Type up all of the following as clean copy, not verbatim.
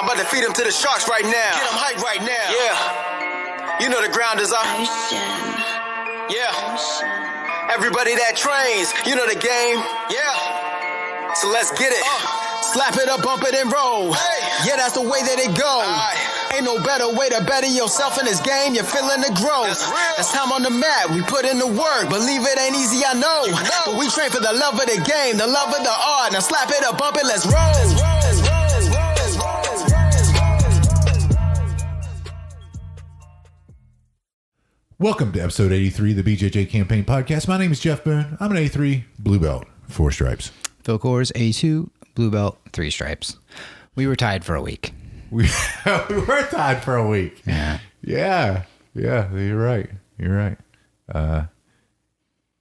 I'm about to feed them to the sharks right now. Get them hype right now. Yeah. You know the ground is up. Yeah. Everybody that trains, you know the game. Yeah. So let's get it. Slap it up, bump it, and roll. Hey. Yeah, that's the way that it goes. Ain't no better way to better yourself in this game. You're feeling the growth. That's time on the mat. We put in the work. Believe it ain't easy, I know. But we train for the love of the game, the love of the art. Now slap it up, bump it, let's roll. Welcome to episode 83 of the BJJ Campaign Podcast. My name is Jeff Boone. I'm an A3 blue belt, 4 stripes. Phil Coors, A2 blue belt, 3 stripes. We were tied for a week. We were tied for a week. Yeah. Yeah. You're right. Yeah,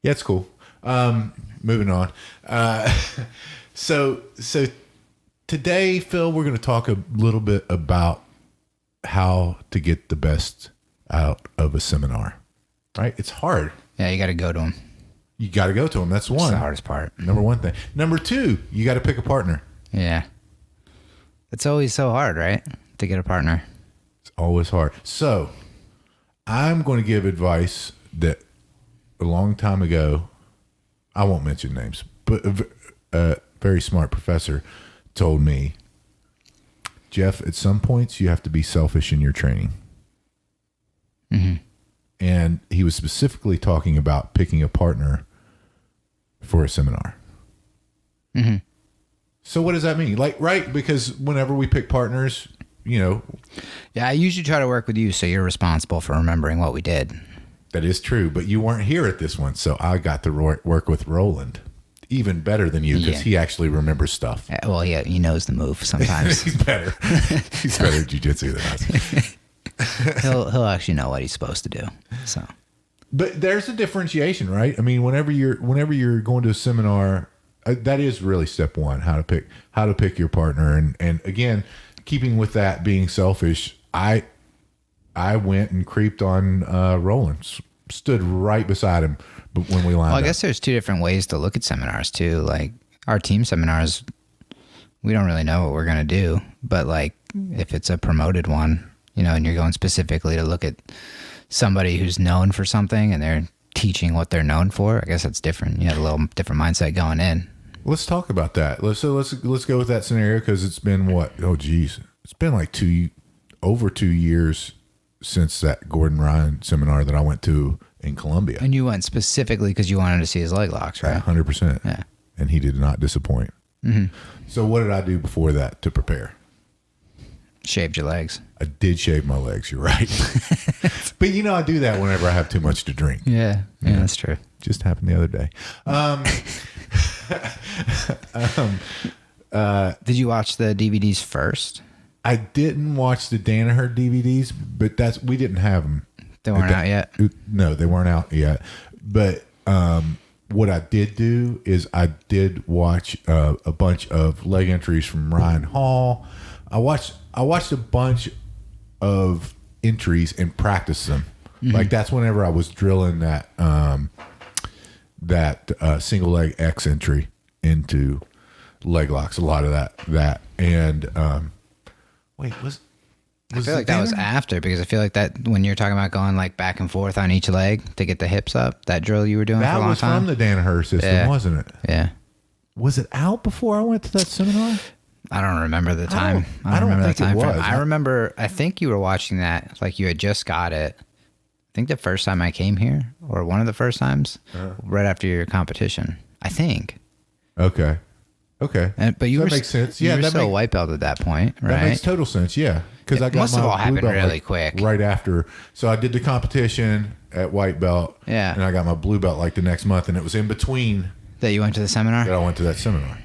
it's cool. Moving on. So today, Phil, we're going to talk a little bit about how to get the best out of a seminar. Right? It's hard. Yeah, you got to go to them. You got to go to them. That's one. That's the hardest part. Number one thing. Number two, you got to pick a partner. Yeah. It's always so hard, right? To get a partner. It's always hard. So I'm going to give advice that a long time ago, I won't mention names, but a very smart professor told me, Jeff, at some points you have to be selfish in your training. Mm-hmm. And he was specifically talking about picking a partner for a seminar. Mm-hmm. So what does that mean? Like, right? Because whenever we pick partners, you know. Yeah, I usually try to work with you, so you're responsible for remembering what we did. That is true, but you weren't here at this one, so I got to work with Roland. Even better than you, because he actually remembers stuff. Well, yeah, he knows the move sometimes. He's better. He's better at jiu-jitsu than us. He'll actually know what he's supposed to do. So, but there's a differentiation, right? I mean, whenever you're going to a seminar, that is really step one: how to pick your partner. And again, keeping with that being selfish, I went and creeped on Roland, stood right beside him. But when we lined up, I guess there's 2 different ways to look at seminars too. Like our team seminars, we don't really know what we're gonna do. But like if it's a promoted one, you know, and you're going specifically to look at somebody who's known for something and they're teaching what they're known for, I guess that's different. You have a little different mindset going in. Let's talk about that. Let's go with that scenario, because it's been what? Oh, geez. It's been like over 2 years since that Gordon Ryan seminar that I went to in Colombia. And you went specifically because you wanted to see his leg locks, right? 100%. Yeah. And he did not disappoint. Mm-hmm. So what did I do before that to prepare? Shaved your legs. I did shave my legs. You're right. But you know, I do that whenever I have too much to drink. Yeah, that's true. Just happened the other day. Did you watch the DVDs first? I didn't watch the Danaher DVDs, but we didn't have them. They weren't out yet? No, they weren't out yet. But what I did do is I did watch a bunch of leg entries from Ryan Hall. I watched a bunch of entries and practiced them. Mm-hmm. Like that's whenever I was drilling that single leg X entry into leg locks. A lot of that and I feel like that was after, because I feel like that when you're talking about going like back and forth on each leg to get the hips up, that drill you were doing for a long time. That was from the Danaher system, wasn't it? Yeah. Was it out before I went to that seminar? I don't remember the time. I don't remember the time frame. I remember, I think you were watching that, like you had just got it. I think the first time I came here, or one of the first times, right after your competition, I think. Okay. But you that makes sense. Yeah, you were still white belt at that point, right? That makes total sense. Yeah, because I got must have all happened really quick right after. So I did the competition at white belt. Yeah, and I got my blue belt like the next month, and it was in between that you went to the seminar. That I went to that seminar.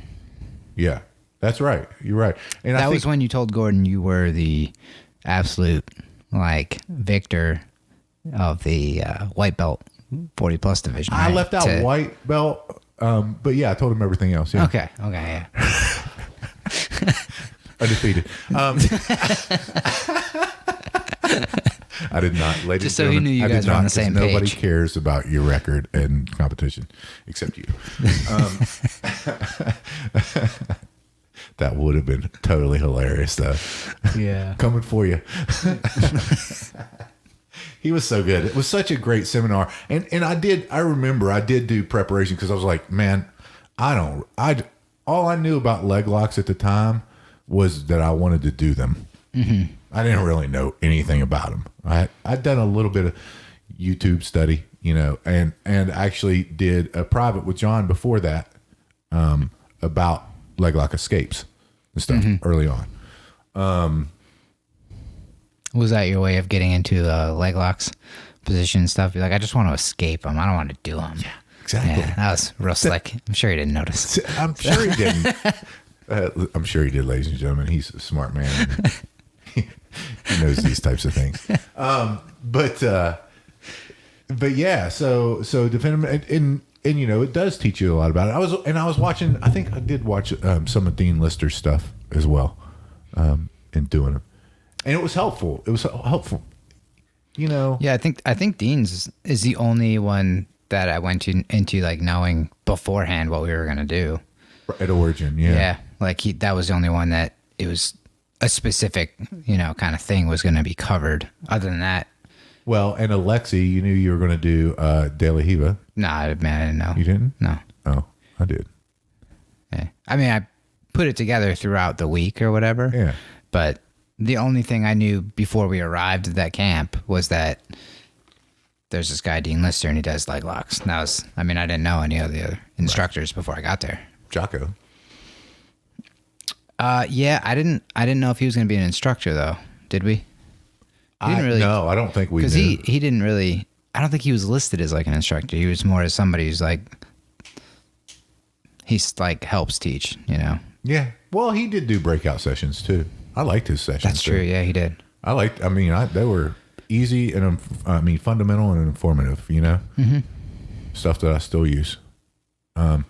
Yeah, that's right. You're right. And that was when you told Gordon you were the absolute like victor of the white belt 40 plus division. I left out white belt. But yeah, I told him everything else. Yeah. Okay, yeah. Undefeated. I did not. Ladies just so he knew you guys were on the same page. Nobody cares about your record and competition except you. That would have been totally hilarious, though. Yeah. Coming for you. He was so good. It was such a great seminar. And I remember I did do preparation because I was like, man, all I knew about leg locks at the time was that I wanted to do them. Mm-hmm. I didn't really know anything about them. I'd done a little bit of YouTube study, and actually did a private with John before that, about leg lock escapes and stuff early on. Was that your way of getting into leg locks position and stuff? You're like, I just want to escape them. I don't want to do them. Yeah, exactly. Yeah, that was real slick. I'm sure he didn't notice. I'm sure he didn't. I'm sure he did, ladies and gentlemen. He's a smart man. He knows these types of things. But yeah, so defend and it does teach you a lot about it. I was watching. I think I did watch some of Dean Lister's stuff as well, in doing it. And it was helpful. Yeah, I think Dean's is the only one that I went into like knowing beforehand what we were gonna do. At Origin, yeah. Yeah, like that was the only one that it was a specific, kind of thing was gonna be covered. Other than that, well, and Alexi, you knew you were gonna do De La Hiva. Nah, man, I didn't know. You didn't? No. Oh, I did. Yeah. I mean, I put it together throughout the week or whatever. Yeah. But the only thing I knew before we arrived at that camp was that there's this guy, Dean Lister, and he does leg locks. And I didn't know any of the other instructors before I got there. Jocko. Yeah, I didn't know if he was going to be an instructor though. Did we? No, I don't think we did. Because he didn't really, I don't think he was listed as like an instructor. He was more as somebody who's like, he's like helps teach, Yeah. Well, he did do breakout sessions too. I liked his sessions. That's true. Yeah, he did. They were easy and fundamental and informative, stuff that I still use. But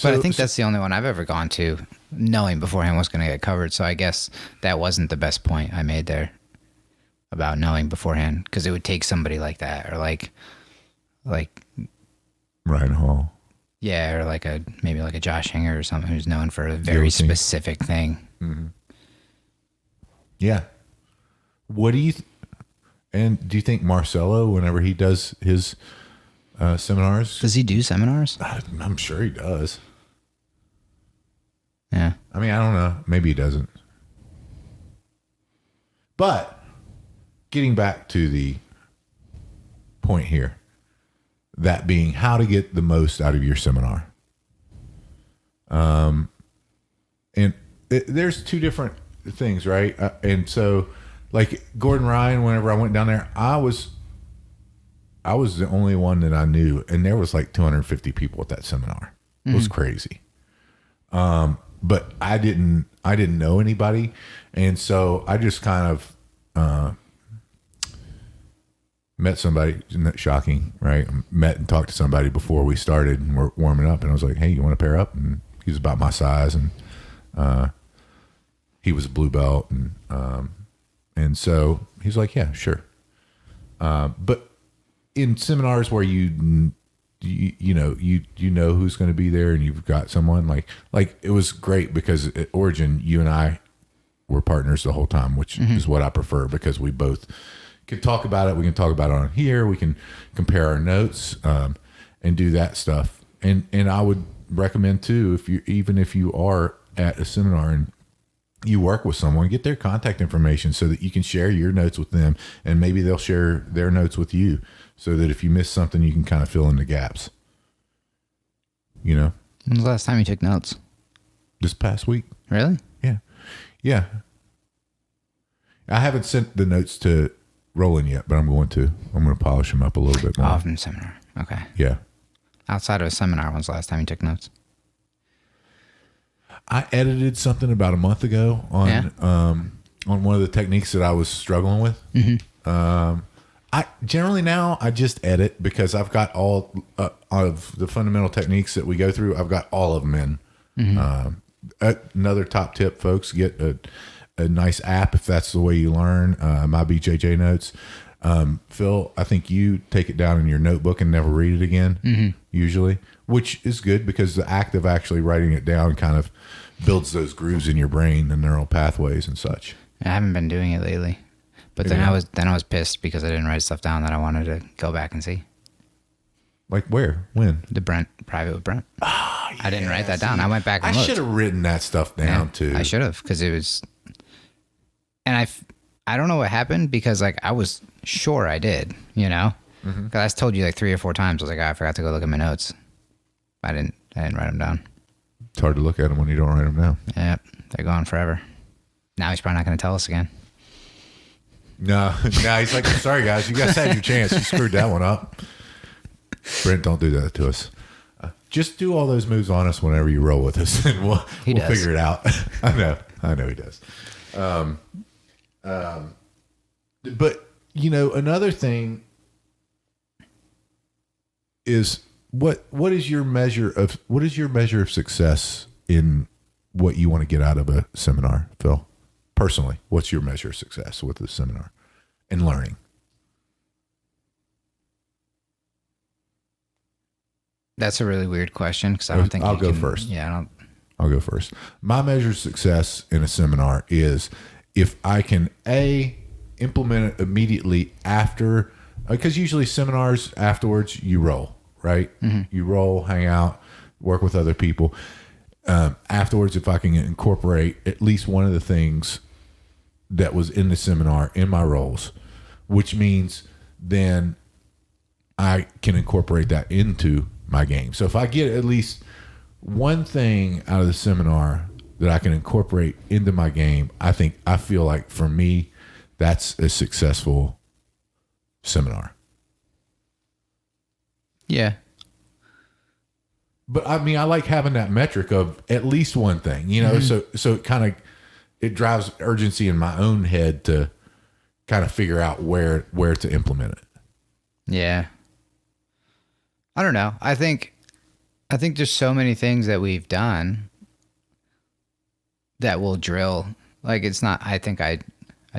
I think that's the only one I've ever gone to knowing beforehand what's going to get covered. So I guess that wasn't the best point I made there about knowing beforehand, because it would take somebody like that or like Ryan Hall. Yeah, or maybe like a Josh Hinger or something who's known for a very specific thing. Mm-hmm. Yeah. What do you do you think Marcelo, whenever he does his seminars, does he do seminars? I'm sure he does. Yeah. I don't know. Maybe he doesn't. But getting back to the point here, that being how to get the most out of your seminar. And there's two different things, right? And so like Gordon Ryan, whenever I went down there, I was the only one that I knew, and there was like 250 people at that seminar. It was crazy. But I didn't know anybody. And so I just kind of, met somebody. Isn't that shocking, right? Met and talked to somebody before we started and we're warming up, and I was like, hey, you want to pair up? And he was about my size, and he was a blue belt, and so he's like, yeah, sure. But in seminars where you know who's going to be there, and you've got someone like it was great because at Origin, you and I were partners the whole time, which is what I prefer, because we both can talk about it. We can talk about it on here. We can compare our notes, and do that stuff. And I would recommend too, if you are at a seminar and you work with someone, get their contact information so that you can share your notes with them, and maybe they'll share their notes with you, so that if you miss something, you can kind of fill in the gaps. When was the last time you took notes? This past week. Really? Yeah. I haven't sent the notes to Roland yet, but I'm going to polish them up a little bit more. Oh, from seminar. Okay. Yeah. Outside of a seminar, when's the last time you took notes? I edited something about a month ago on one of the techniques that I was struggling with. Mm-hmm. I generally now I just edit, because I've got all of the fundamental techniques that we go through. I've got all of them in. Mm-hmm. Another top tip, folks: get a nice app if that's the way you learn. My BJJ notes. Phil, I think you take it down in your notebook and never read it again, usually, which is good because the act of actually writing it down kind of builds those grooves in your brain, the neural pathways and such. I haven't been doing it lately, but then I was pissed because I didn't write stuff down that I wanted to go back and see. Like where? When? The private with Brent. Oh, yeah, I didn't write that down. I went back and looked. I should have written that stuff down too. I should have, because it was, and I don't know what happened, because like I was sure I did, you know, because I told you like 3 or 4 times. I was like, I forgot to go look at my notes. I didn't write them down. It's hard to look at them when you don't write them down. Yeah, they're gone forever. Now he's probably not going to tell us again. No, he's like, sorry guys, you guys had your chance. You screwed that one up. Brent, don't do that to us. Just do all those moves on us whenever you roll with us, and we'll figure it out. I know he does. But you know, another thing is what is your measure of success in what you want to get out of a seminar, Phil? Personally, what's your measure of success with the seminar and learning? That's a really weird question, because I don't think I'll go first. Yeah, I'll go first. My measure of success in a seminar is if I can implement it immediately after, because usually seminars afterwards you roll, right? You roll, hang out, work with other people. Afterwards, if I can incorporate at least one of the things that was in the seminar in my roles, which means then I can incorporate that into my game. So if I get at least one thing out of the seminar that I can incorporate into my game, I feel like for me, that's a successful seminar. Yeah. But I mean, I like having that metric of at least one thing, you know, so it drives urgency in my own head to kind of figure out where to implement it. Yeah. I don't know. I think there's so many things that we've done that will drill. Like, it's not, I think I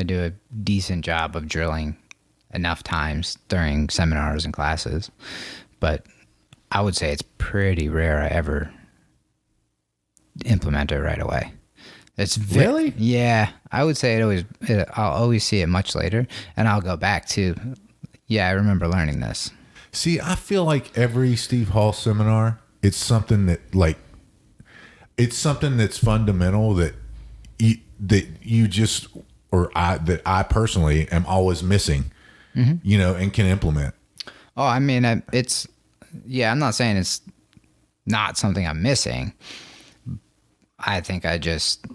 do a decent job of drilling enough times during seminars and classes, but I would say it's pretty rare I ever implement it right away. It's really? Yeah. I would say I'll always see it much later, and I'll go back to, yeah, I remember learning this. See, I feel like every Steve Hall seminar, it's something that that's fundamental that you just, or that I personally am always missing, you know, and can implement. Oh, I mean, I'm not saying it's not something I'm missing. I think I just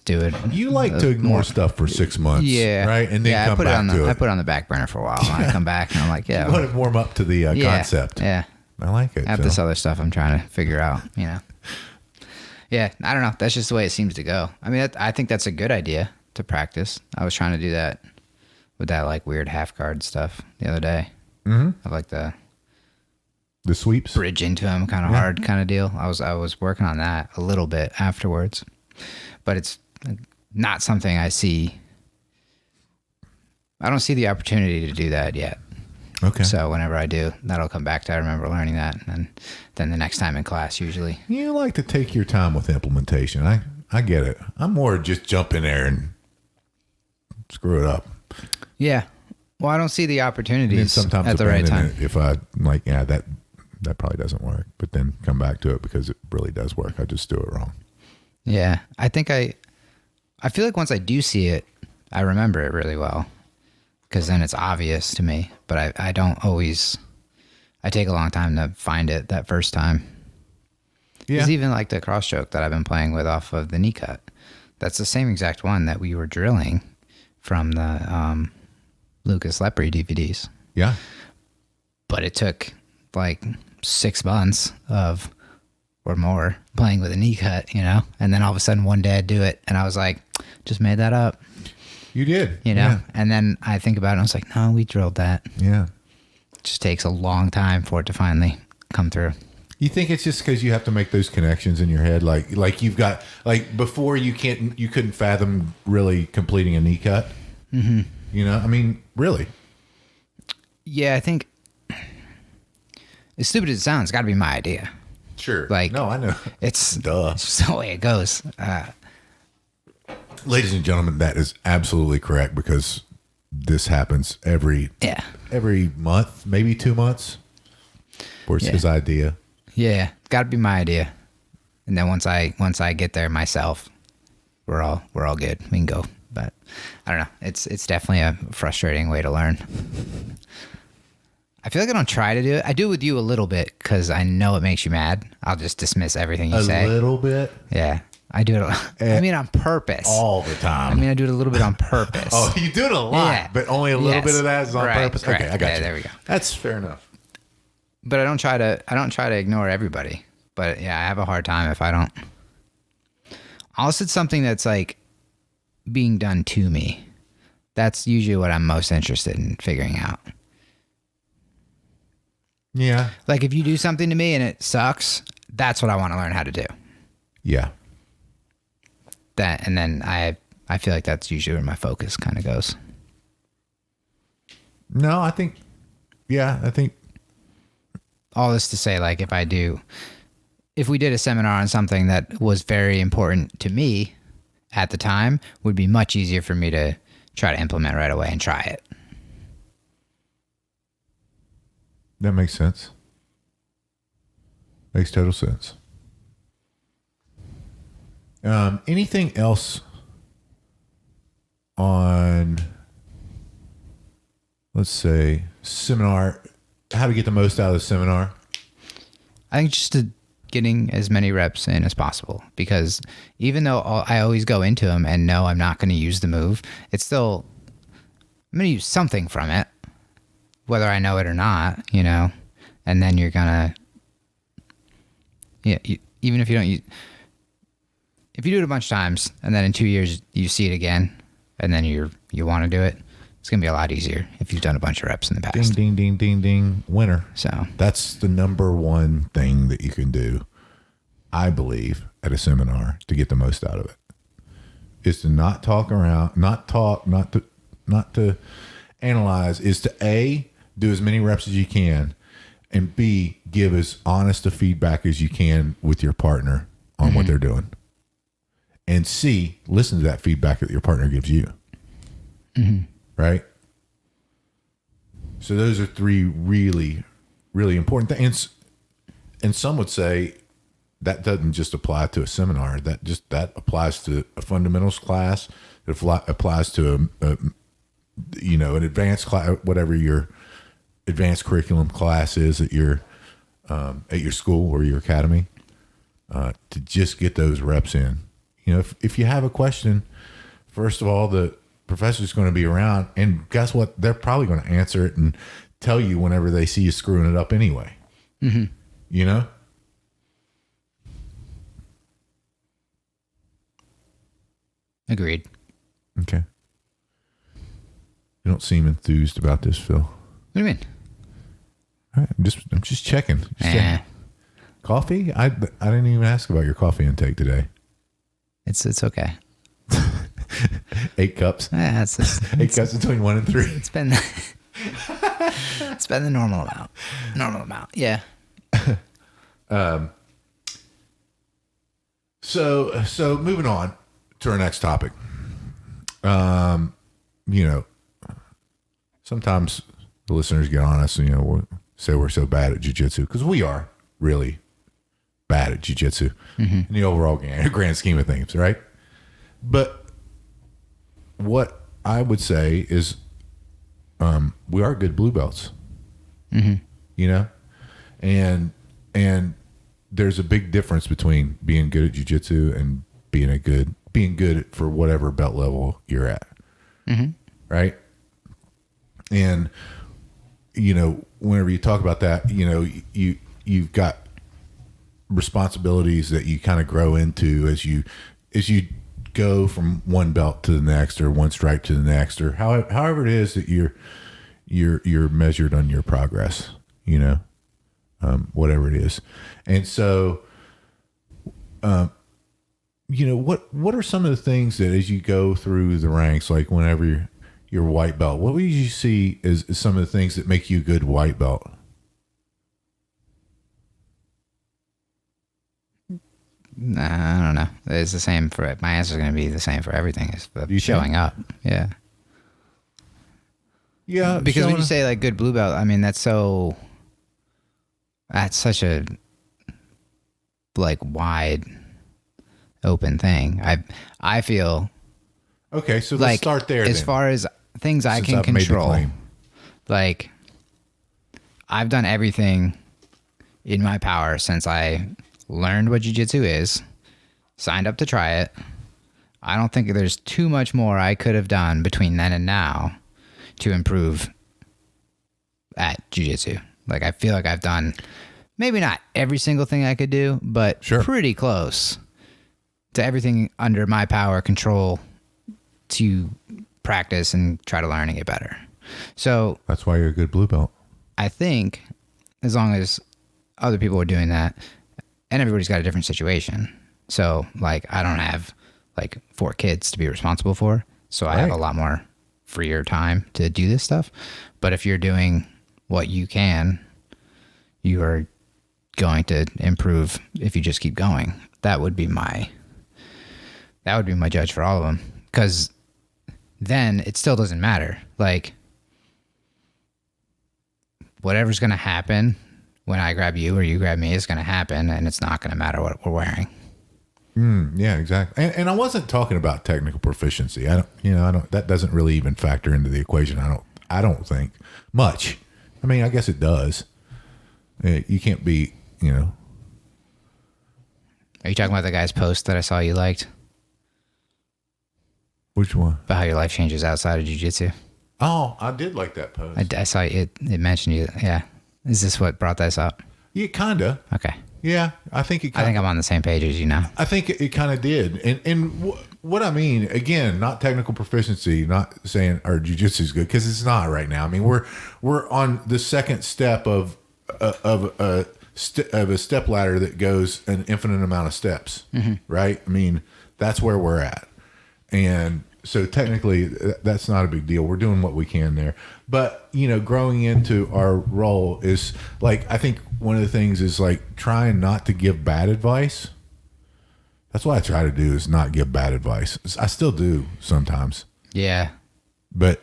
do it. You like to ignore stuff for 6 months, yeah, right? And then come back to it. I put it on the back burner for a while. And I come back and I'm like, yeah. You want to warm up to the concept. Yeah. I like it. I have this other stuff I'm trying to figure out, you know. Yeah, I don't know. That's just the way it seems to go. I mean, I think that's a good idea to practice. I was trying to do that with that like weird half guard stuff the other day. Of like the sweeps, bridge into him, kind of hard kind of deal. I was working on that a little bit afterwards, but it's not something I see. I don't see the opportunity to do that yet. Okay. So whenever I do, that'll come back to, I remember learning that, and then the next time in class usually. You like to take your time with implementation. I get it. I'm more just jump in there and screw it up. Yeah. Well, I don't see the opportunities sometimes at the right time. If I like, that probably doesn't work, but then come back to it because it really does work. I just do it wrong. Yeah. I think I feel like once I do see it, I remember it really well, because then it's obvious to me, but I don't always, I take a long time to find it that first time. Yeah. It's even like the cross choke that I've been playing with off of the knee cut. That's the same exact one that we were drilling from the Lucas Lepre DVDs. Yeah. But it took like 6 months or more playing with a knee cut, you know? And then all of a sudden one day I'd do it and I was like, just made that up. You did. You know? Yeah. And then I think about it and I was like, no, we drilled that. Yeah. It just takes a long time for it to finally come through. You think it's just because you have to make those connections in your head? Like you've got, like before you couldn't fathom really completing a knee cut. Mm-hmm. You know, I mean, really. Yeah, I think as stupid as it sounds, it's got to be my idea. Sure. Like, no, I know. It's Duh. It's just the way it goes. Ladies and gentlemen, that is absolutely correct because this happens every month, maybe 2 months. Where it's his idea. Yeah, got to be my idea. And then once I get there myself, we're all good. We can go. But I don't know. It's definitely a frustrating way to learn. I feel like I don't try to do it. I do it with you a little bit because I know it makes you mad. I'll just dismiss everything you say. A little bit? Yeah. I do it. On purpose. All the time. I do it a little bit on purpose. Oh, you do it a lot, but only a little bit of that is on purpose. Right. Okay, I got you. There we go. That's fair enough. But I don't try to ignore everybody. But yeah, I have a hard time if I don't. Unless it's something that's like being done to me. That's usually what I'm most interested in figuring out. Yeah. Like if you do something to me and it sucks, that's what I want to learn how to do. Yeah. That, and then I feel like that's usually where my focus kind of goes. No, I think all this to say, like if we did a seminar on something that was very important to me at the time, would be much easier for me to try to implement right away and try it. that makes sense. Makes total sense. Anything else on, let's say, seminar, how to get the most out of the seminar? I think just getting as many reps in as possible, because even though I always go into them and know I'm not going to use the move, it's still, I'm going to use something from it, whether I know it or not, you know, and then you're going to, even if you don't use, if you do it a bunch of times and then in 2 years you see it again and then you want to do it, it's going to be a lot easier if you've done a bunch of reps in the past. Ding, ding, ding, ding, ding. Winner. So that's the number one thing that you can do, I believe, at a seminar to get the most out of it, is to not talk around, not to analyze, is to A, do as many reps as you can, and B, give as honest a feedback as you can with your partner on what they're doing. And C, listen to that feedback that your partner gives you. Right? So those are three really, really important things. And some would say that doesn't just apply to a seminar. That applies to a fundamentals class. It applies to an advanced class, whatever your advanced curriculum class is at your school or your academy. To just get those reps in. You know, if you have a question, first of all, the professor's going to be around, and guess what? They're probably going to answer it and tell you whenever they see you screwing it up anyway. You know? agreed. Okay. You don't seem enthused about this, Phil. What do you mean? All right, I'm just checking. Checking. Coffee? I didn't even ask about your coffee intake today. It's okay. 8 cups. Yeah, it's 8 cups between 1 and 3. It's been the normal amount. Yeah. So moving on to our next topic. Sometimes the listeners get on us and, we'll say we're so bad at jiu-jitsu, because we are really bad at jiu-jitsu in the overall grand scheme of things, right? But what I would say is we are good blue belts, and there's a big difference between being good at jiu-jitsu and being good for whatever belt level you're at, right? And whenever you talk about that, you've got responsibilities that you kind of grow into as you go from one belt to the next, or one stripe to the next, or however it is that you're measured on your progress, whatever it is. And so, what are some of the things that as you go through the ranks, like whenever your white belt, what would you see is some of the things that make you a good white belt? Nah, I don't know. It's the same for my answer is going to be the same for everything. Is showing up. Yeah. Yeah, because when you say like good blue belt, I mean that's such a like wide open thing. I feel okay. So let's like start there. As far as things I can control, like I've done everything in my power since I learned what jiu-jitsu is, signed up to try it. I don't think there's too much more I could have done between then and now to improve at jiu-jitsu. Like I feel like I've done maybe not every single thing I could do, but pretty close to everything under my power control to practice and try to learn and get better. So that's why you're a good blue belt. I think as long as other people are doing that, and everybody's got a different situation. So like I don't have like 4 kids to be responsible for. So I have a lot more freer time to do this stuff. But if you're doing what you can, you are going to improve if you just keep going. That would be my judge for all of them. Because then it still doesn't matter. Like whatever's going to happen when I grab you or you grab me is going to happen, and it's not going to matter what we're wearing. Yeah, exactly. And I wasn't talking about technical proficiency. I don't. That doesn't really even factor into the equation. I don't think much. I mean, I guess it does. You can't be. Are you talking about the guy's post that I saw you liked? Which one? About how your life changes outside of jiu-jitsu. Oh, I did like that post. I saw it. It mentioned you. Yeah. Is this what brought this up? Yeah, kinda. Okay. Yeah, I think I'm on the same page as you now. I think it kind of did. And what I mean, again, not technical proficiency, not saying our jiu-jitsu is good, because it's not right now. I mean, we're on the second step of a step ladder that goes an infinite amount of steps, right? I mean, that's where we're at. And so technically that's not a big deal. We're doing what we can there. But, growing into our role is like, I think one of the things is like trying not to give bad advice. That's what I try to do, is not give bad advice. I still do sometimes. Yeah. But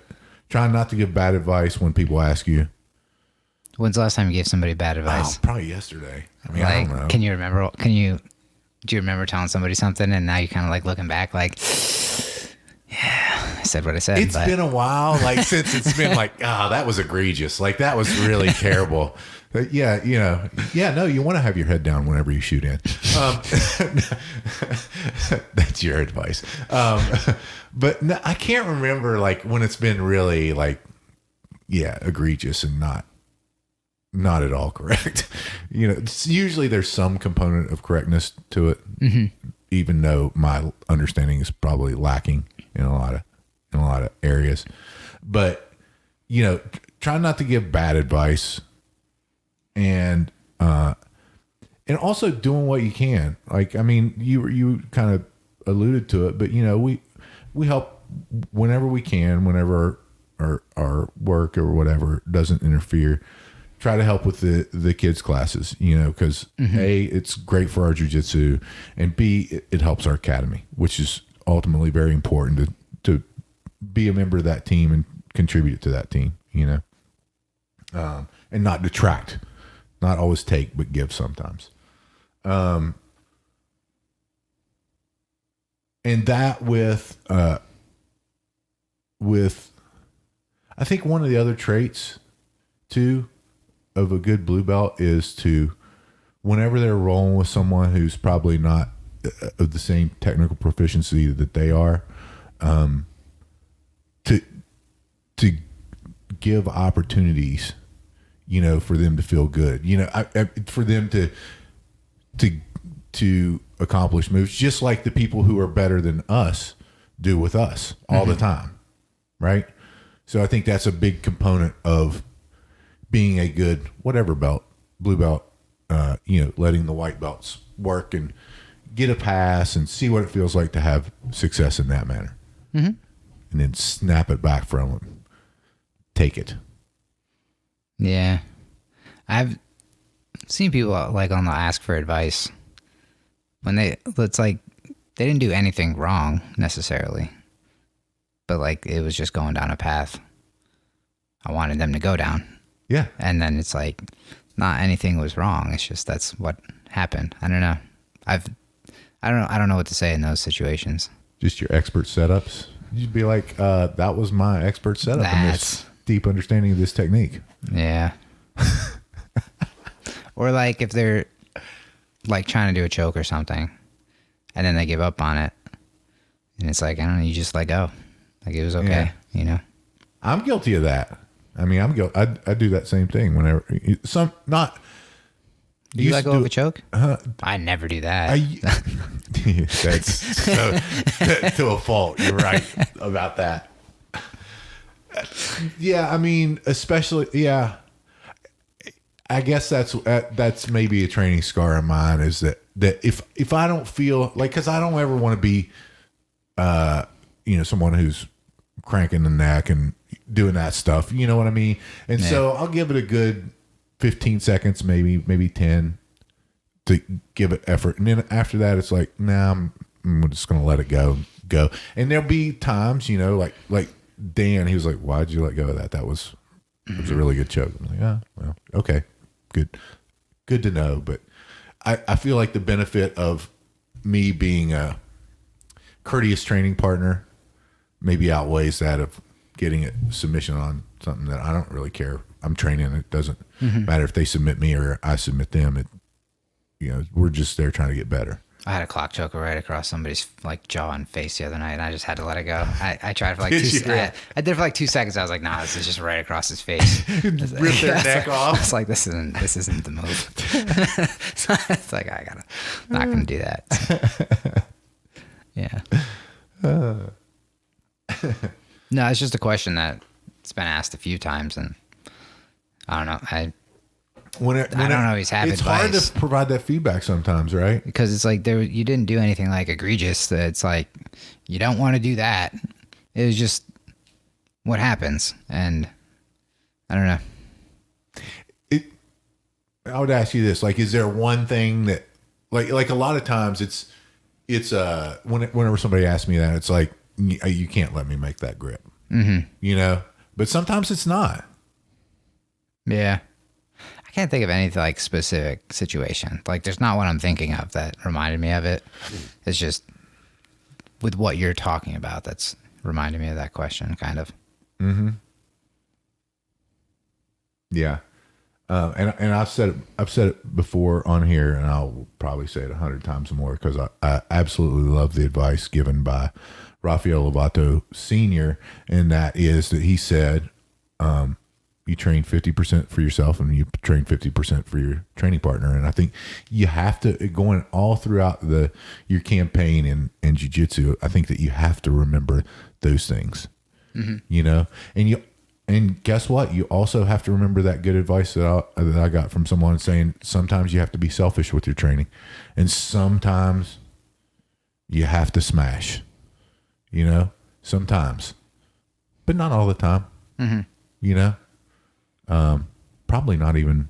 trying not to give bad advice when people ask you. When's the last time you gave somebody bad advice? Probably yesterday. I mean, I don't know. Do you remember telling somebody something and now you're kind of like looking back like, yeah, I said what I said. It's been a while, like since it's been like, that was egregious. Like that was really terrible. But yeah, no, you want to have your head down whenever you shoot in. That's your advice. But no, I can't remember like when it's been really like, egregious and not at all correct. Usually there's some component of correctness to it, even though my understanding is probably lacking in a lot of areas. But try not to give bad advice, and also doing what you can. Like, I mean, you kind of alluded to it, but we help whenever we can, whenever our work or whatever doesn't interfere. Try to help with the kids' classes, because A, it's great for our jiu-jitsu, and B, it helps our academy, which is ultimately very important to be a member of that team and contribute to that team, and not detract, not always take, but give sometimes. And that with I think one of the other traits too of a good blue belt is to, whenever they're rolling with someone who's probably not of the same technical proficiency that they are, to give opportunities, for them to feel good, for them to accomplish moves, just like the people who are better than us do with us all the time. Right. So I think that's a big component of being a good whatever belt, blue belt, letting the white belts work and get a pass and see what it feels like to have success in that manner. and then snap it back from him. Take it. Yeah. I've seen people like on the ask for advice when it's like they didn't do anything wrong necessarily, but like it was just going down a path I wanted them to go down. Yeah. And then it's like not anything was wrong. It's just that's what happened. I don't know. I don't know what to say in those situations. Just your expert setups. You'd be like, that was my expert setup in this deep understanding of this technique. Yeah. Or like if they're like trying to do a choke or something and then they give up on it and it's like, I don't know, you just let go. Like it was okay, you know? I'm guilty of that. I mean, I do that same thing whenever Do you let go of a choke? I never do that. That's to a fault. You're right about that. Yeah, I mean, especially, yeah. I guess that's maybe a training scar of mine is that if I don't feel like, because I don't ever want to be, someone who's cranking the neck and doing that stuff. You know what I mean? And so I'll give it a good 15 seconds, maybe 10 to give it effort. And then after that, it's like, nah, I'm just going to let it go. And there'll be times, like Dan, he was like, why'd you let go of that? It was a really good choke. I'm like, well, okay, good to know. But I feel like the benefit of me being a courteous training partner maybe outweighs that of getting a submission on something that I don't really care. I'm training. It doesn't matter if they submit me or I submit them. We're just there trying to get better. I had a clock choker right across somebody's like jaw and face the other night, and I just had to let it go. I tried for like 2 seconds. I did for like 2 seconds. I was like, nah, this is just right across his face. Rip their neck off. It's like this isn't the move. So it's like not gonna do that. So. Yeah. No, it's just a question that's been asked a few times, and I don't know. I don't always have advice. It's hard to provide that feedback sometimes, right? Because it's like you didn't do anything like egregious. That it's like you don't want to do that. It was just what happens, and I don't know. I would ask you this: like, is there one thing that, like a lot of times, it's whenever somebody asks me that, it's like you can't let me make that grip, But sometimes it's not. Yeah. I can't think of any like specific situation. Like there's not one I'm thinking of that reminded me of it. It's just with what you're talking about that's reminded me of that question, kind of. Mm-hmm. Yeah. And I've said it before on here, and I'll probably say it 100 times more because I absolutely love the advice given by Rafael Lovato Sr., and that is that he said, you train 50% for yourself and you train 50% for your training partner. And I think you have to, going all throughout your campaign in jiu-jitsu, I think that you have to remember those things, and guess what? You also have to remember that good advice that I got from someone saying, sometimes you have to be selfish with your training and sometimes you have to smash, sometimes, but not all the time, probably not even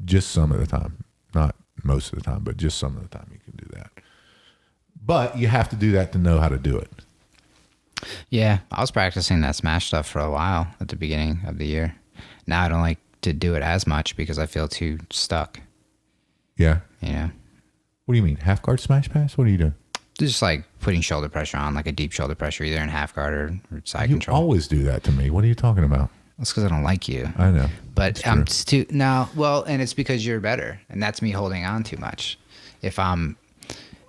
just some of the time, not most of the time, but just some of the time you can do that. But you have to do that to know how to do it. Yeah, I was practicing that smash stuff for a while at the beginning of the year. Now I don't like to do it as much because I feel too stuck. Yeah. What do you mean? Half guard smash pass? What are you doing? Just like putting shoulder pressure on, like a deep shoulder pressure, either in half guard or side control. You always do that to me. What are you talking about? That's because I don't like you. I know. But I'm too now. Well, and it's because you're better, and that's me holding on too much. If I'm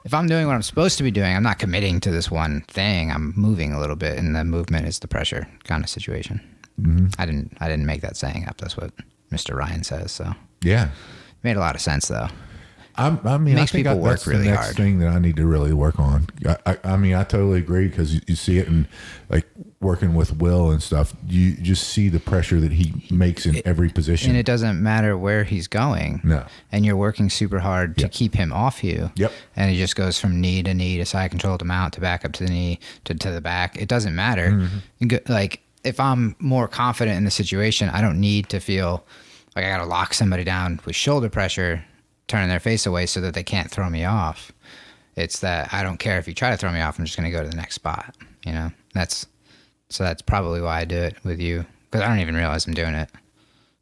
doing what I'm supposed to be doing, I'm not committing to this one thing. I'm moving a little bit, and the movement is the pressure kind of situation. Mm-hmm. I didn't make that saying up. That's what Mr. Ryan says. So yeah, it made a lot of sense though. I mean, Makes I think people work that's really the next hard. thing that I need to really work on. I mean, I totally agree because you see it in like working with Will and stuff. You just see the pressure that he makes in every position. And it doesn't matter where he's going. No. And you're working super hard to keep him off you. Yep. And he just goes from knee to knee to side control to mount to back up to the knee to the back. It doesn't matter. Like, if I'm more confident in the situation, I don't need to feel like I got to lock somebody down with shoulder pressure, turning their face away so that they can't throw me off. It's that I don't care if you try to throw me off. I'm just going to go to the next spot. You know, that's probably why I do it with you, because I don't even realize I'm doing it.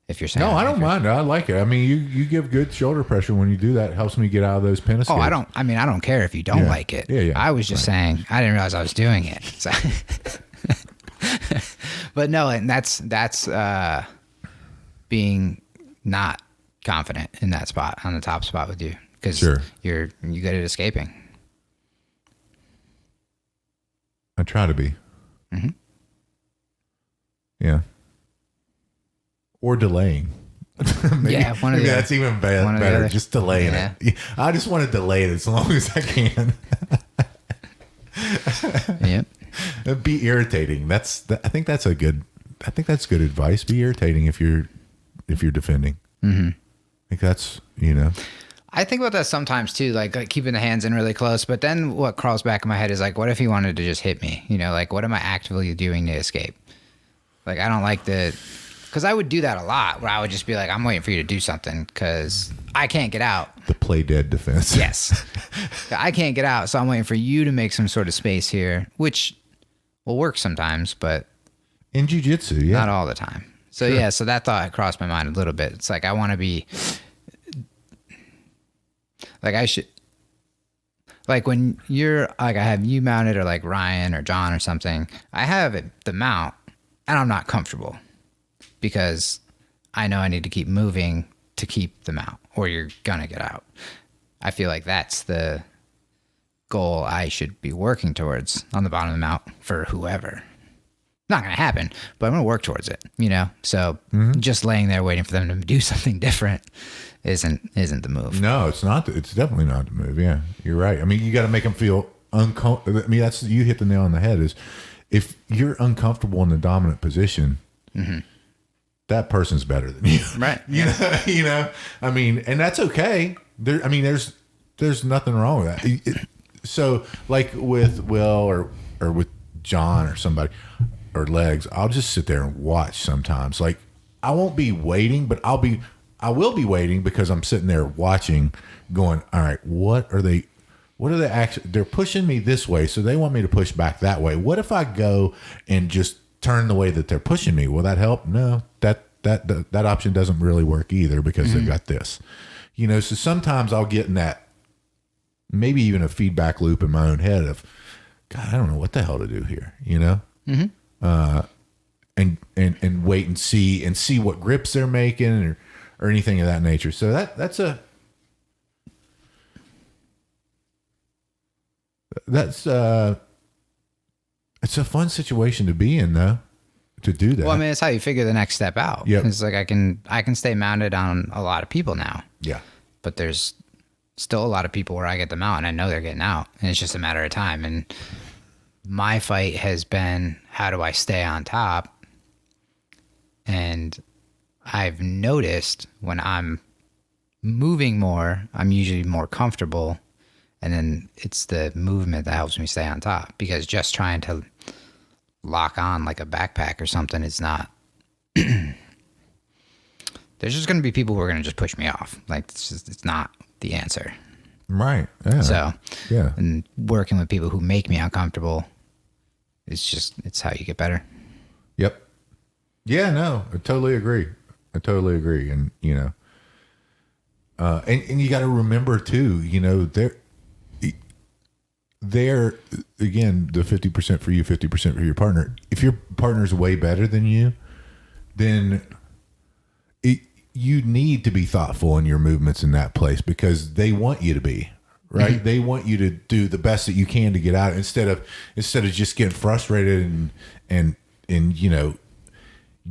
If you're saying no, I don't mind. I like it. I mean, you give good shoulder pressure when you do that. It helps me get out of those pin escapes. Oh, I don't care if you don't like it. Yeah. I was just saying, I didn't realize I was doing it. So but no, and that's being not confident in that spot, on the top spot with you, because you're good at escaping. I try to be. Yeah. Or delaying. Maybe that's even better. Just delaying it. I just want to delay it as long as I can. Yep. It'd be irritating. I think that's good advice. Be irritating if you're defending. I think that's, I think about that sometimes too, like keeping the hands in really close. But then what crawls back in my head is like, what if he wanted to just hit me? Like, what am I actively doing to escape? Like, I don't like because I would do that a lot, where I would just be like, I'm waiting for you to do something because I can't get out. The play dead defense. Yes. I can't get out, so I'm waiting for you to make some sort of space here, which will work sometimes, but in jiu-jitsu, not all the time. So so that thought crossed my mind a little bit. It's like, I want to be like, I should, like when you're like, I have you mounted, or like Ryan or John or something, I have the mount and I'm not comfortable because I know I need to keep moving to keep them out, or you're gonna get out. I feel like that's the goal I should be working towards on the bottom of the mount for whoever. Not gonna happen, but I'm gonna work towards it, So just laying there waiting for them to do something different isn't the move. No, it's not. It's definitely not the move. Yeah, you're right. I mean, you got to make them feel uncomfortable. I mean, that's, you hit the nail on the head. Is if you're uncomfortable in the dominant position, that person's better than you. Right. You know. I mean, and that's okay. There's nothing wrong with that. So, like with Will or with John or somebody or Legs, I'll just sit there and watch sometimes. Like, I won't be waiting, but I will be waiting because I'm sitting there watching, going, all right, what are they actually, they're pushing me this way, so they want me to push back that way. What if I go and just turn the way that they're pushing me? Will that help? No, that option doesn't really work either, because they've got this, so sometimes I'll get in that, maybe even a feedback loop in my own head of, God, I don't know what the hell to do here, and wait and see what grips they're making or anything of that nature. So that's a it's a fun situation to be in, though, to do that. Well, I mean, it's how you figure the next step out. Yep. It's like I can stay mounted on a lot of people now. Yeah. But there's still a lot of people where I get them out and I know they're getting out, and it's just a matter of time. And my fight has been, how do I stay on top? And I've noticed when I'm moving more, I'm usually more comfortable. And then it's the movement that helps me stay on top, because just trying to lock on like a backpack or something is not. There's just going to be people who are going to just push me off. Like, it's not the answer. Right. Yeah. So, yeah. And working with people who make me uncomfortable, it's how you get better. Yep. Yeah, no, I totally agree. And, and you got to remember too, they're again, the 50% for you, 50% for your partner. If your partner's way better than you, then you need to be thoughtful in your movements in that place, because they want you to be, right. Mm-hmm. They want you to do the best that you can to get out, instead of just getting frustrated and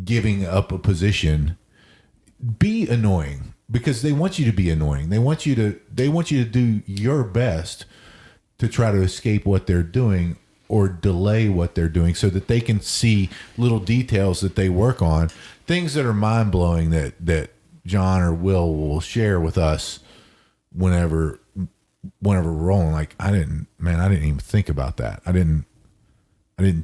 giving up a position. Be annoying. because they want you to be annoying. They want you to do your best to try to escape what they're doing or delay what they're doing so that they can see little details that they work on, things that are mind-blowing that John or Will share with us whenever we're rolling. Like, I didn't even think about that. I didn't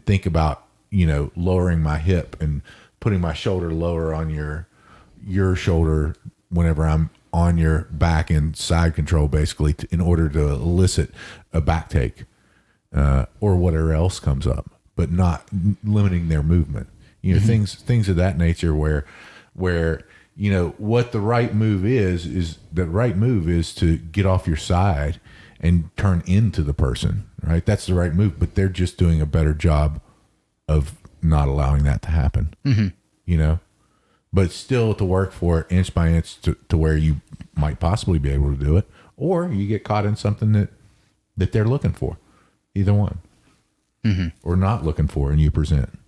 think about, lowering my hip and putting my shoulder lower on your shoulder whenever I'm on your back and side control, basically, in order to elicit a back take or whatever else comes up, but not limiting their movement. Things of that nature where what the right move is the right move is to get off your side and turn into the person, right? That's the right move, but they're just doing a better job of not allowing that to happen, but still to work for it inch by inch to where you might possibly be able to do it, or you get caught in something that they're looking for, either one, or not looking for, and you present.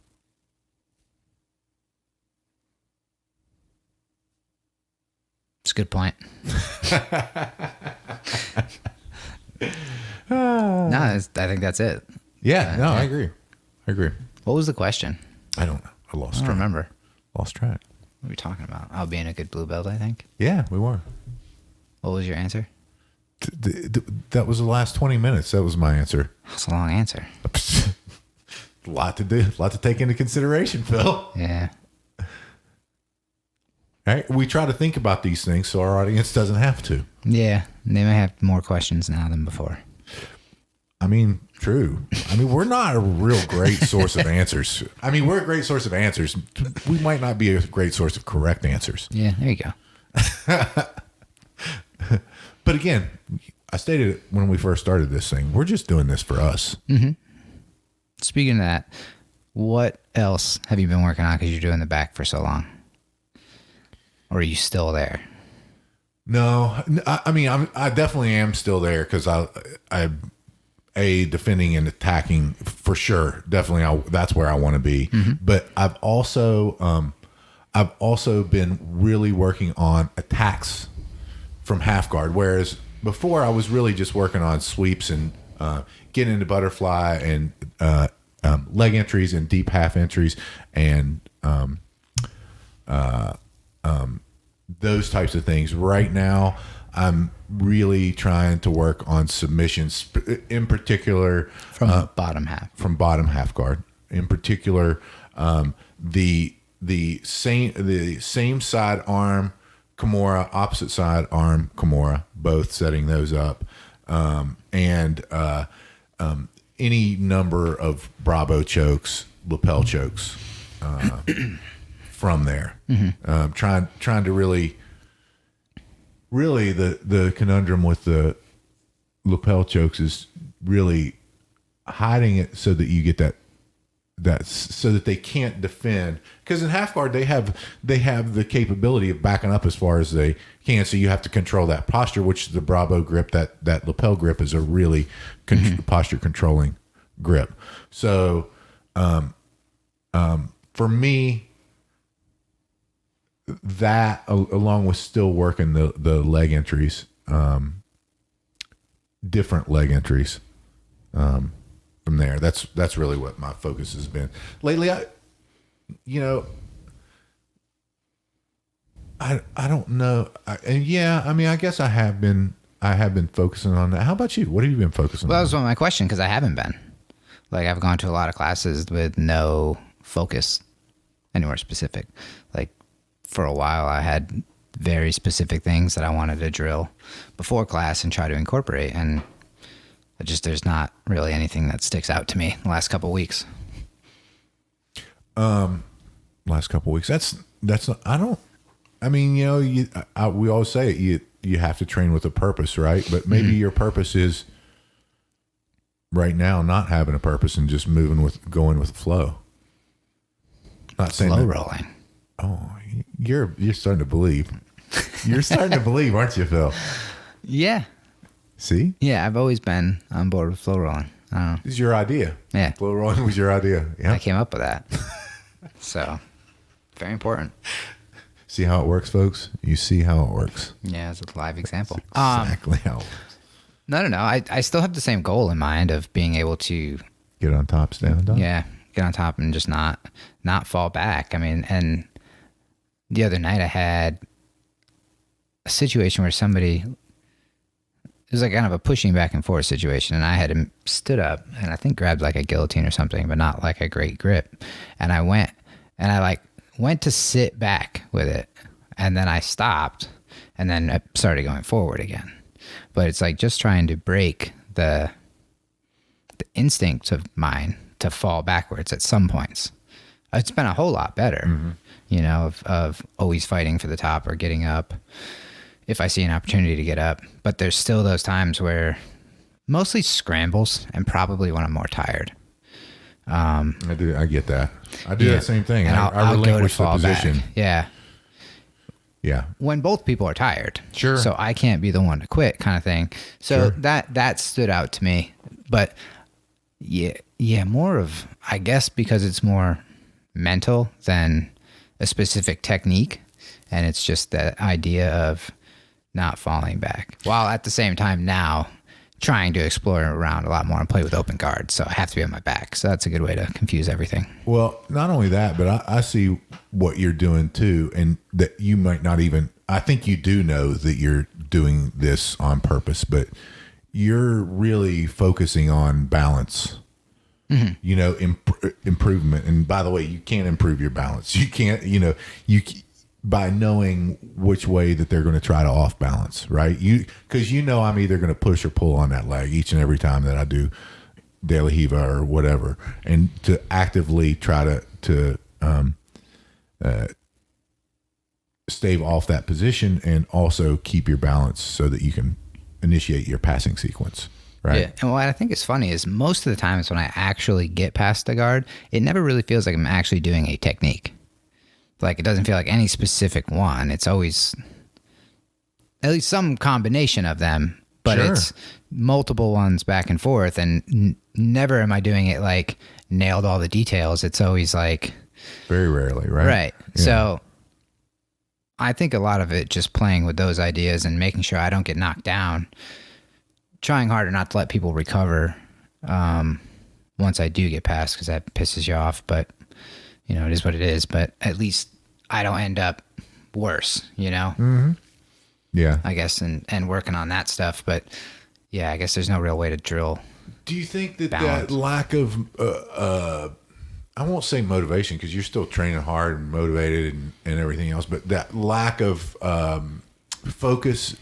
It's a good point. No, I think that's it. Yeah, I agree. What was the question? I don't know. I lost I don't track. remember. Lost track. What were we talking about? Oh, being a good blue belt, I think. Yeah, we were. What was your answer? That was the last 20 minutes. That was my answer. That's a long answer. A lot to do. A lot to take into consideration, Phil. Yeah. All right. We try to think about these things so our audience doesn't have to. Yeah. They may have more questions now than before. I mean, true. I mean, we're not a real great source of answers. I mean, we're a great source of answers. We might not be a great source of correct answers. Yeah, there you go. But again, I stated it when we first started this thing. We're just doing this for us. Mm-hmm. Speaking of that, what else have you been working on because you're doing the back for so long? Or are you still there? No, I mean, I definitely am still there because defending and attacking for sure. Definitely, that's where I want to be. Mm-hmm. But I've also been really working on attacks from half guard, whereas before I was really just working on sweeps and getting into butterfly and leg entries and deep half entries and those types of things. Right now, I'm really trying to work on submissions, in particular from bottom half. From bottom half guard, in particular, the same side arm Kimura, opposite side arm Kimura, both setting those up, and any number of Bravo chokes, lapel chokes, from there. Mm-hmm. Trying to really the conundrum with the lapel chokes is really hiding it so that you get that so that they can't defend, because in half guard they have the capability of backing up as far as they can, so you have to control that posture, which the Bravo grip, that lapel grip, is a really posture controlling grip. So for me, that along with still working the leg entries, different leg entries, from there, that's really what my focus has been lately. I don't know. I guess I have been focusing on that. How about you? What have you been focusing on? Well, that was my question, because I haven't been. Like, I've gone to a lot of classes with no focus anywhere specific. Like, for a while, I had very specific things that I wanted to drill before class and try to incorporate, and there's not really anything that sticks out to me the last couple of weeks. Last couple of weeks. That's not, I don't. I mean, we always say it, you have to train with a purpose, right? But maybe your purpose is right now not having a purpose and just going with the flow. Not saying flow rolling. Oh, you're starting to believe. You're starting to believe, aren't you, Phil? Yeah. See? Yeah, I've always been on board with flow rolling. I don't know. This is your idea. Yeah. Flow rolling was your idea. Yeah. I came up with that. So, very important. See how it works, folks? You see how it works. Yeah, it's a live example. Exactly how it works. No. I still have the same goal in mind of being able to Get on top, stay on top. get on top and just not fall back. I mean, and the other night I had a situation where somebody, it was like kind of a pushing back and forth situation, and I had him stood up and I think grabbed like a guillotine or something, but not like a great grip. And I went to sit back with it, and then I stopped, and then I started going forward again. But it's like just trying to break the instinct of mine to fall backwards at some points. It's been a whole lot better, of always fighting for the top or getting up if I see an opportunity to get up. But there's still those times where mostly scrambles and probably when I'm more tired. I get that. I do that same thing. And I relinquish the position. Back. Yeah. Yeah. When both people are tired. Sure. So I can't be the one to quit kind of thing. So that stood out to me. But yeah, more of, I guess, because it's more mental than a specific technique. And it's just the idea of not falling back. While at the same time now trying to explore around a lot more and play with open guards. So I have to be on my back. So that's a good way to confuse everything. Well, not only that, but I see what you're doing too. And that you might not even, I think you do know that you're doing this on purpose, but you're really focusing on balance, improvement. And by the way, you can't improve your balance. You can't, by knowing which way that they're going to try to off balance, right? Because I'm either going to push or pull on that leg each and every time that I do De La Hiva or whatever, and to actively try to stave off that position and also keep your balance so that you can initiate your passing sequence, right? Yeah. And what I think is funny is most of the times when I actually get past the guard, it never really feels like I'm actually doing a technique. Like, it doesn't feel like any specific one. It's always at least some combination of them, but it's multiple ones back and forth. And never am I doing it like nailed all the details. It's always like very rarely, right? Right. Yeah. So I think a lot of it just playing with those ideas and making sure I don't get knocked down, trying harder not to let people recover once I do get past, because that pisses you off. But it is what it is, but at least I don't end up worse, Mm-hmm. Yeah. I guess, and working on that stuff. But yeah, I guess there's no real way to drill. Do you think that balance. that lack of, I won't say motivation, because you're still training hard and motivated and everything else, but that lack of focus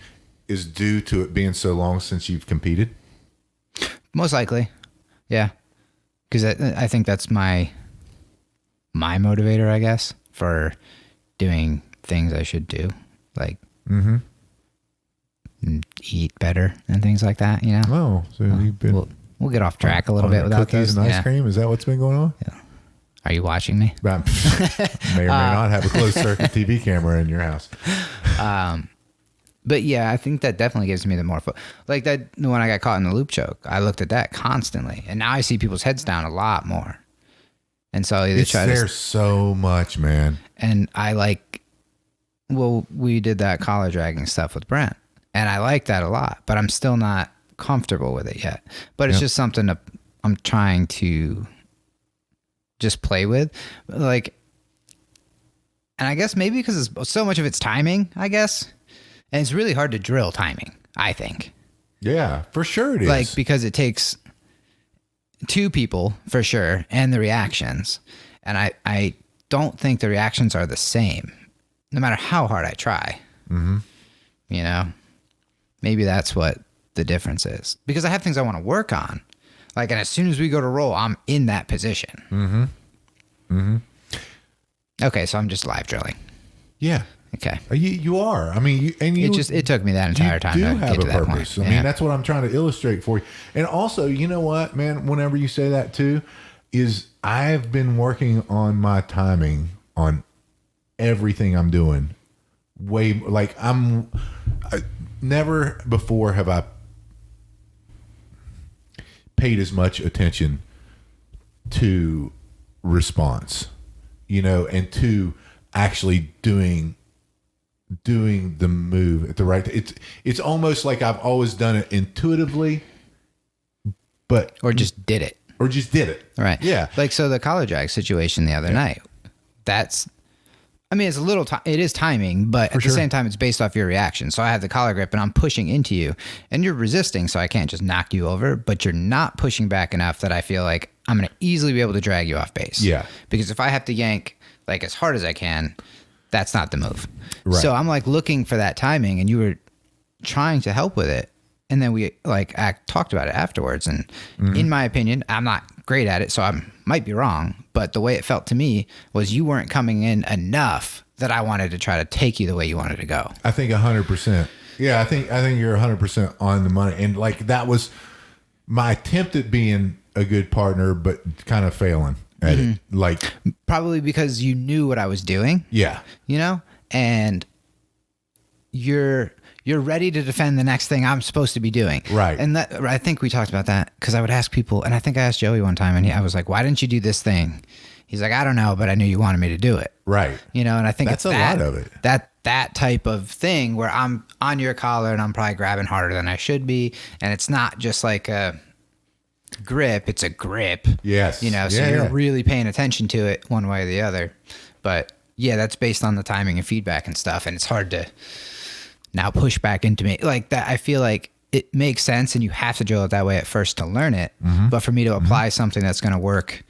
is due to it being so long since you've competed? Most likely. Yeah. Because I think that's my motivator, I guess, for doing things I should do, like eat better and things like that. Oh, so you've been. We'll get off track a little bit without cookies those. and ice cream. Is that what's been going on? Yeah. Are you watching me? May or may not have a closed circuit TV camera in your house. But yeah, I think that definitely gives me the more like that when I got caught in the loop choke. I looked at that constantly, and now I see people's heads down a lot more. And so I try there's so much, man. And I we did that collar dragging stuff with Brent, and I like that a lot, but I'm still not comfortable with it yet. But it's just something I'm trying to just play with, like, and I guess maybe because it's so much of it's timing, I guess, and it's really hard to drill timing, I think. Yeah, for sure it is. Like, because it takes two people for sure, and the reactions, and I don't think the reactions are the same no matter how hard I try. Maybe that's what the difference is, because I have things I want to work on, like, and as soon as we go to roll, I'm in that position. Okay, so I'm just live drilling. Yeah. Okay. You are. I mean, it took me that entire time to get to that point. I mean, that's what I'm trying to illustrate for you. And also, you know what, man, whenever you say that too, is I've been working on my timing on everything I'm doing. Never before have I paid as much attention to response, and to actually doing doing the move at the right. It's almost like I've always done it intuitively, but Or just did it. Right. Yeah. Like, so the collar drag situation the other night, it's a little, it is timing, but at the same time, it's based off your reaction. So I have the collar grip and I'm pushing into you and you're resisting. So I can't just knock you over, but you're not pushing back enough that I feel like I'm going to easily be able to drag you off base. Yeah. Because if I have to yank like as hard as I can, that's not the move. Right. So I'm like looking for that timing and you were trying to help with it. And then we talked about it afterwards. And in my opinion, I'm not great at it, so I might be wrong. But the way it felt to me was you weren't coming in enough that I wanted to try to take you the way you wanted to go. I think 100%. Yeah, I think you're 100% on the money. And like that was my attempt at being a good partner, but kind of failing at it. Like probably because you knew what I was doing. Yeah. You know, and you're ready to defend the next thing I'm supposed to be doing. Right. And that, I think we talked about that because I would ask people, and I think I asked Joey one time, and I was like, why didn't you do this thing? He's like, I don't know, but I knew you wanted me to do it. Right. You know, and I think that's it's a lot of it. That type of thing where I'm on your collar and I'm probably grabbing harder than I should be. And it's not just like a grip, it's a grip. Yes. You know, so you're really paying attention to it one way or the other. But yeah, that's based on the timing and feedback and stuff. And it's hard to now push back into me like that. I feel like it makes sense and you have to drill it that way at first to learn it. But for me to apply something that's going to work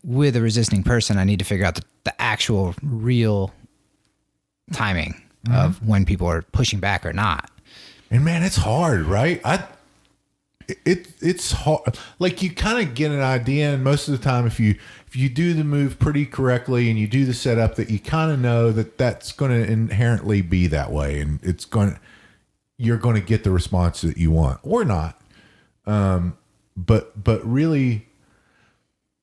with a resisting person, I need to figure out the actual real timing of when people are pushing back or not. And man, it's hard, right? It's hard. Like you kind of get an idea, and most of the time, if you do the move pretty correctly and you do the setup, that you kind of know that that's going to inherently be that way, and you're going to get the response that you want or not. But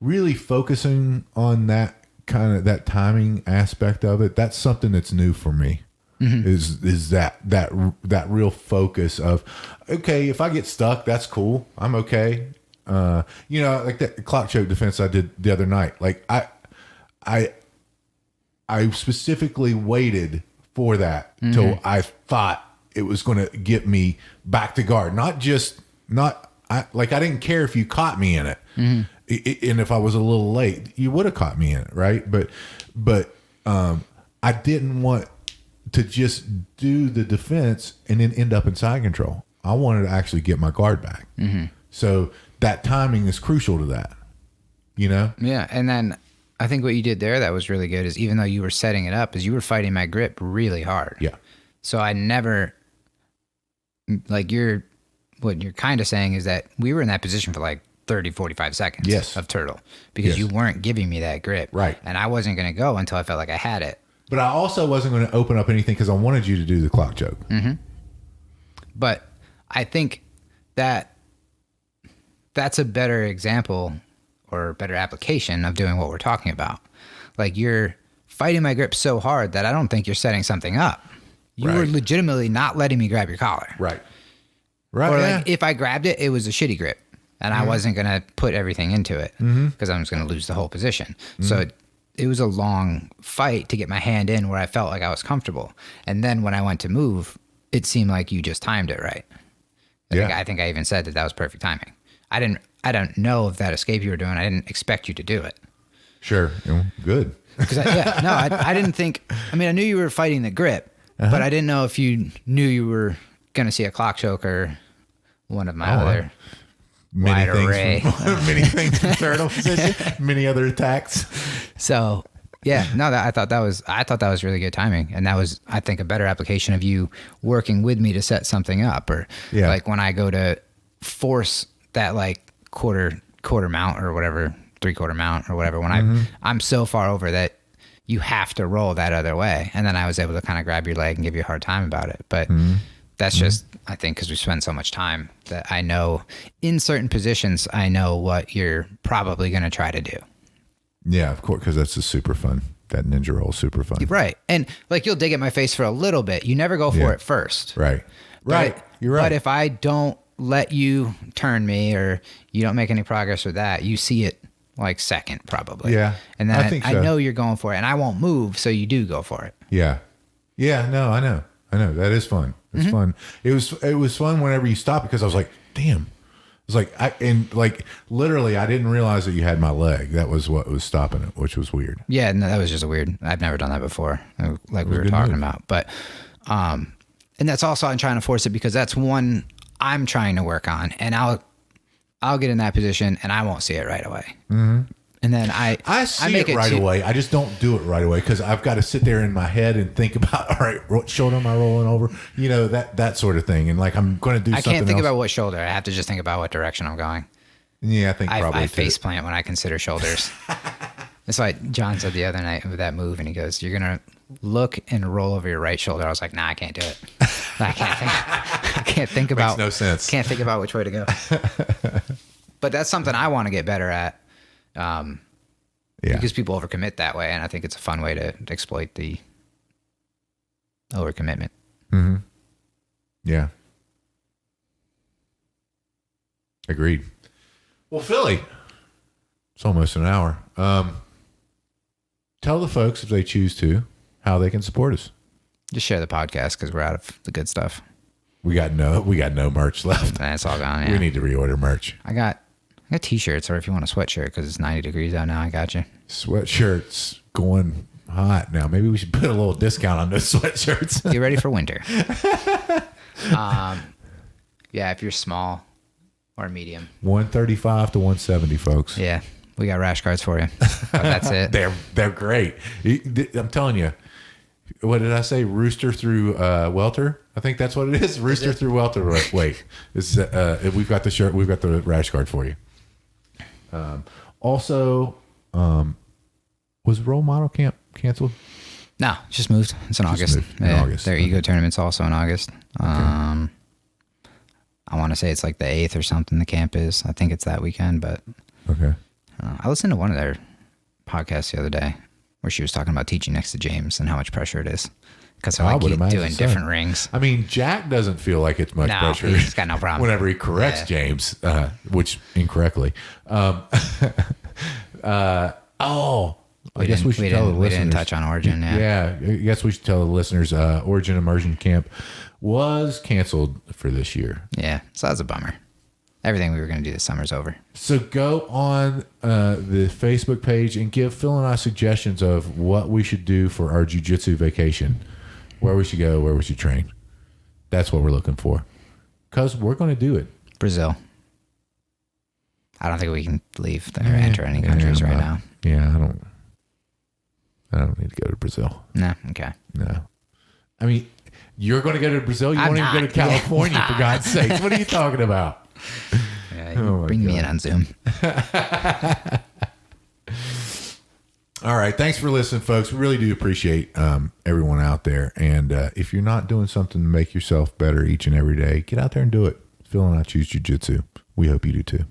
really focusing on that kind of that timing aspect of it, that's something that's new for me. Is that real focus of, okay, if I get stuck, that's cool. I'm okay. You know, like that clock choke defense I did the other night. Like I specifically waited for that till I thought it was going to get me back to guard. I didn't care if you caught me in it. And if I was a little late, you would have caught me in it. Right. But I didn't want to just do the defense and then end up in side control. I wanted to actually get my guard back. So that timing is crucial to that, you know? Yeah. And then I think what you did there that was really good is even though you were setting it up, is you were fighting my grip really hard. Yeah. So I never, like what you're kind of saying is that we were in that position for like 30, 45 seconds of turtle because you weren't giving me that grip. Right. And I wasn't going to go until I felt like I had it. But I also wasn't going to open up anything because I wanted you to do the clock choke. But I think that's a better example or better application of doing what we're talking about. Like you're fighting my grip so hard that I don't think you're setting something up. You were legitimately not letting me grab your collar. Right. Or like if I grabbed it, it was a shitty grip and I wasn't going to put everything into it because I was going to lose the whole position. So it was a long fight to get my hand in where I felt like I was comfortable. And then when I went to move, it seemed like you just timed it right. I think I even said that was perfect timing. I don't know if that escape you were doing, I didn't expect you to do it. Sure. Good. I didn't think, I knew you were fighting the grip, but I didn't know if you knew you were going to see a clock choke or one of my other wide array. Many things from turtle position, many other attacks. So I thought that was really good timing. And that was, I think, a better application of you working with me to set something up or like when I go to force that like quarter mount or whatever, 3/4 mount or whatever, when I'm so far over that you have to roll that other way. And then I was able to kind of grab your leg and give you a hard time about it. But that's just, I think, because we spend so much time that I know in certain positions, I know what you're probably going to try to do. Yeah, of course, because that's super fun. That ninja roll is super fun. Right. And like you'll dig at my face for a little bit. You never go for it first. Right. Right. You're right. But if I don't let you turn me or you don't make any progress with that, you see it like second probably. Yeah. And then I think so. I know you're going for it and I won't move, so you do go for it. Yeah. Yeah, no, I know. That is fun. It's fun. It was fun whenever you stop because I was like, damn. It's like literally I didn't realize that you had my leg. That was what was stopping it, which was weird. Yeah, no, that was just weird. I've never done that before, like we were talking about. But, and that's also I'm trying to force it because that's one I'm trying to work on, and I'll get in that position and I won't see it right away. Mm-hmm. And then I see make it right away. I just don't do it right away because I've got to sit there in my head and think about, all right, what shoulder am I rolling over? You know, that sort of thing. And like, I'm going to do something I can't think else. about what shoulder. I have to just think about what direction I'm going. Yeah, I think probably. I face plant when I consider shoulders. That's why John said the other night with that move, and he goes, "You're gonna look and roll over your right shoulder." I was like, "Nah, I can't do it. I can't think about. Makes no sense. Can't think about which way to go." But that's something I want to get better at. Because people overcommit that way, and I think it's a fun way to exploit the overcommitment. Mm-hmm. Yeah. Agreed. Well, Philly, it's almost an hour. Tell the folks, if they choose to, how they can support us. Just share the podcast because we're out of the good stuff. We got no merch left. And it's all gone. Yeah. We need to reorder merch. I got t-shirts, or if you want a sweatshirt because it's 90 degrees out now, I got you. Sweatshirts going hot now. Maybe we should put a little discount on those sweatshirts. Get ready for winter. Yeah, if you're small or medium. 135 to 170, folks. Yeah, we got Rashguards for you. But that's it. They're great. I'm telling you. What did I say? Rooster through welter. I think that's what it is. Rooster through welter. Wait, we've got the shirt. We've got the rash guard for you. Also, was Role Model Camp canceled? No, it just moved. It's in August. August. Their ego tournament's also in August. Okay. I want to say it's like the 8th or something. The camp is. I think it's that weekend. But okay. I listened to one of their podcasts the other day where she was talking about teaching next to James and how much pressure it is because they're like doing different rings. I mean, Jack doesn't feel like it's much pressure. He's got no problem whenever he corrects James, which incorrectly. I guess we should tell the listeners. We didn't touch on Origin. Yeah, I guess we should tell the listeners. Origin Immersion Camp was canceled for this year. Yeah, so that's a bummer. Everything we were going to do this summer's over. So go on the Facebook page and give Phil and I suggestions of what we should do for our jiu-jitsu vacation, where we should go, where we should train. That's what we're looking for, because we're going to do it. Brazil. I don't think we can leave or enter any countries right now. Yeah, I don't need to go to Brazil. No, okay. No. I mean, you're going to go to Brazil? You won't even go to California, for God's sakes. What are you talking about? Yeah, bring me in on Zoom. All right. Thanks for listening, folks. We really do appreciate everyone out there. And if you're not doing something to make yourself better each and every day, get out there and do it. Phil and I choose jiu-jitsu. We hope you do too.